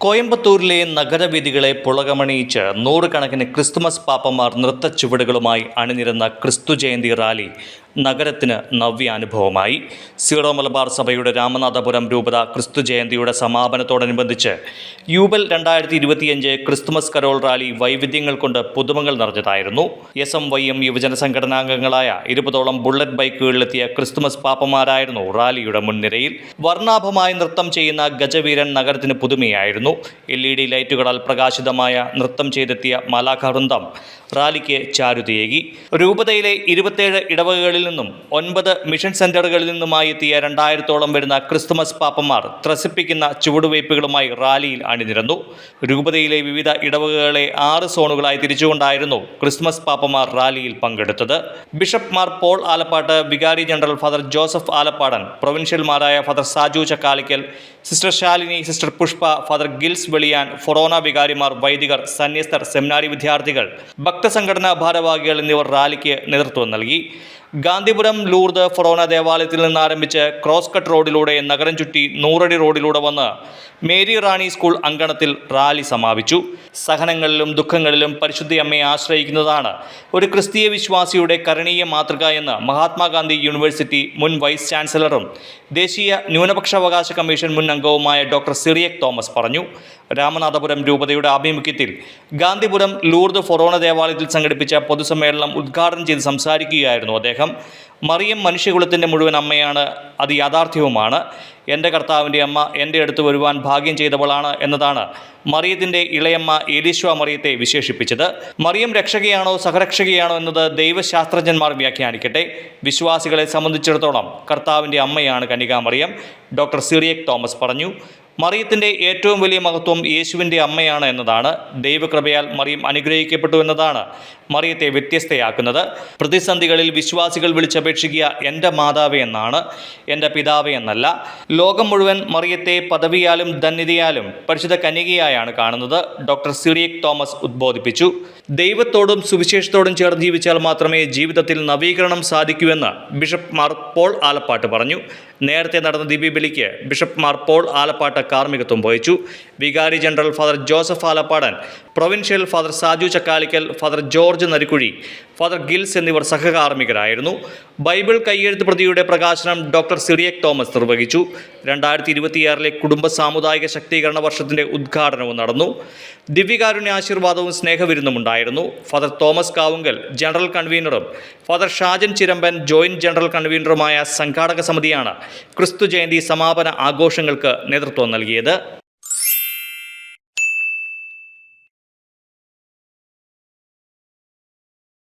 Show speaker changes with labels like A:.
A: കോയമ്പത്തൂരിലെ നഗരവീഥികളെ പുളകമണിയിച്ച് നൂറുകണക്കിന് Christmas പാപ്പന്മാർ നൃത്തച്ചുവടുകളുമായി അണിനിരന്ന Kristu Jayanti rally നഗരത്തിന് നവ്യാനുഭവമായി. Zero Malabar സഭയുടെ രാമനാഥപുരം രൂപത ക്രിസ്തുജയന്തിയുടെ സമാപനത്തോടനുബന്ധിച്ച് യൂബൽ 2025 ക്രിസ്തുമസ് കരോൾ റാലി വൈവിധ്യങ്ങൾ കൊണ്ട് പുതുമകൾ നിറഞ്ഞതായിരുന്നു. SMYM യുവജന സംഘടനാംഗങ്ങളായ 20ഓളം ബുള്ളറ്റ് ബൈക്കുകളിലെത്തിയ ക്രിസ്തുമസ് പാപ്പന്മാരായിരുന്നു റാലിയുടെ മുൻനിരയിൽ. വർണ്ണാഭമായി നൃത്തം ചെയ്യുന്ന ഗജവീരൻ നഗരത്തിന് പുതുമയായിരുന്നു. LED ലൈറ്റുകളാൽ പ്രകാശിതമായ നൃത്തം ചെയ്തെത്തിയ മാലാഖവൃന്ദം റാലിക്ക് ചാരുതയേകി. രൂപതയിലെ 27 ഇടവകകളിൽ നിന്നും 9 മിഷൻ സെന്ററുകളിൽ നിന്നുമായി എത്തിയ 2000ഓളം വരുന്ന ക്രിസ്തുമസ് പാപ്പന്മാർ ത്രസിപ്പിക്കുന്ന ചുവടുവയ്പ്പുകളുമായി റാലിയിൽ അണിനിരന്നു. രൂപതയിലെ വിവിധ ഇടവകകളെ 6 സോണുകളായി തിരിച്ചുകൊണ്ടായിരുന്നു ക്രിസ്തുമസ് പാപ്പന്മാർ റാലിയിൽ പങ്കെടുത്തത്. ബിഷപ്പ് മാർ പോൾ ആലപ്പാട്ട്, വികാരി ജനറൽ ഫാദർ ജോസഫ് ആലപ്പാടൻ, പ്രൊവിൻഷ്യൽമാരായ father Saju Chakkalikkal, sister Shalini, sister Pushpa, father Gils Veliyan, ഫൊറോന വികാരിമാർ, വൈദികർ, സന്യസ്തർ, സെമിനാരി വിദ്യാർത്ഥികൾ, ഭക്തസംഘടനാ ഭാരവാഹികൾ എന്നിവർ റാലിക്ക് നേതൃത്വം നൽകി. ഗാന്ധിപുരം ലൂർദ് ഫൊറോന ദേവാലയത്തിൽ നിന്ന് ആരംഭിച്ച് ക്രോസ് കട്ട് റോഡിലൂടെ നഗരം ചുറ്റി 100 അടി റോഡിലൂടെ വന്ന് മേരി റാണി സ്കൂൾ അങ്കണത്തിൽ റാലി സമാപിച്ചു. സഹനങ്ങളിലും ദുഃഖങ്ങളിലും പരിശുദ്ധ അമ്മയെ ആശ്രയിക്കുന്നതാണ് ഒരു ക്രിസ്തീയ വിശ്വാസിയുടെ കരണീയ മാതൃക എന്ന് മഹാത്മാഗാന്ധി യൂണിവേഴ്സിറ്റി മുൻ വൈസ് ചാൻസലറും ദേശീയ ന്യൂനപക്ഷാവകാശ കമ്മീഷൻ മുൻ അംഗവുമായ ഡോക്ടർ സിറിയക് തോമസ് പറഞ്ഞു. രാമനാഥപുരം രൂപതയുടെ ആഭിമുഖ്യത്തിൽ ഗാന്ധിപുരം ലൂർദ് ഫൊറോന ദേവാലയത്തിൽ സംഘടിപ്പിച്ച പൊതുസമ്മേളനം ഉദ്ഘാടനം ചെയ്ത് സംസാരിക്കുകയായിരുന്നു അദ്ദേഹം. മറിയം മനുഷ്യകുലത്തിൻ്റെ മുഴുവൻ അമ്മയാണ്, അത് യാഥാർത്ഥ്യവുമാണ്. എൻ്റെ കർത്താവിൻ്റെ അമ്മ എൻ്റെ അടുത്ത് വരുവാൻ ഭാഗ്യം ചെയ്തവളാണ് എന്നതാണ് മറിയത്തിൻ്റെ ഇളയമ്മ എലീശ്വ മറിയത്തെ വിശേഷിപ്പിച്ചത്. മറിയം രക്ഷകയാണോ സഹരക്ഷകയാണോ എന്നത് ദൈവശാസ്ത്രജ്ഞന്മാർ വ്യാഖ്യാനിക്കട്ടെ. വിശ്വാസികളെ സംബന്ധിച്ചിടത്തോളം കർത്താവിൻ്റെ അമ്മയാണ് കന്യകാമറിയം, ഡോക്ടർ സിറിയക് തോമസ് പറഞ്ഞു. മറിയത്തിൻ്റെ ഏറ്റവും വലിയ മഹത്വം യേശുവിൻ്റെ അമ്മയാണ് എന്നതാണ്. ദൈവകൃപയാൽ മറിയം അനുഗ്രഹിക്കപ്പെട്ടു എന്നതാണ് മറിയത്തെ വ്യത്യസ്തയാക്കുന്നത്. പ്രതിസന്ധികളിൽ വിശ്വാസികൾ വിളിച്ചപേക്ഷിക്കുക എൻ്റെ മാതാവേ എന്നാണ്, എൻ്റെ പിതാവേ എന്നല്ല. ലോകം മുഴുവൻ മറിയത്തെ പദവിയാലും ധന്യതയാലും പരിശുദ്ധ കന്യകയായാണ് കാണുന്നത്. ഡോക്ടർ സിറിയക് തോമസ് ഉദ്ബോധിപ്പിച്ചു. ദൈവത്തോടും സുവിശേഷത്തോടും ചേർന്ന് ജീവിച്ചാൽ മാത്രമേ ജീവിതത്തിൽ നവീകരണം സാധിക്കൂ എന്ന് ബിഷപ്പ് മാർ പോൾ ആലപ്പാട്ട് പറഞ്ഞു. നേരത്തെ നടന്ന ദിവ്യബലിക്ക് ബിഷപ്പ് മാർ പോൾ ആലപ്പാട്ട് കാർമ്മികത്വം വഹിച്ചു. വികാരി general father Joseph Alappadan, provincial father Saju Chakkalickal, father George Narikkuzhi, father Giles എന്നിവർ സഹകാർമ്മികരായിരുന്നു. ബൈബിൾ കയ്യെഴുത്ത് പ്രതിയുടെ പ്രകാശനം ഡോക്ടർ സിറിയക് തോമസ് നിർവഹിച്ചു. 2026 കുടുംബ സാമുദായിക ശക്തീകരണ വർഷത്തിൻ്റെ ഉദ്ഘാടനവും നടന്നു. ദിവ്യകാരുണ്യ ആശീർവാദവും സ്നേഹവിരുന്നും ഉണ്ടായിരുന്നു. ഫാദർ തോമസ് കാവുങ്കൽ ജനറൽ കൺവീനറും father Shajan Chirampan joint general കൺവീനറുമായ സംഘാടക സമിതിയാണ് ക്രിസ്തു ജയന്തി സമാപന ആഘോഷങ്ങൾക്ക് നേതൃത്വം നൽകിയത്.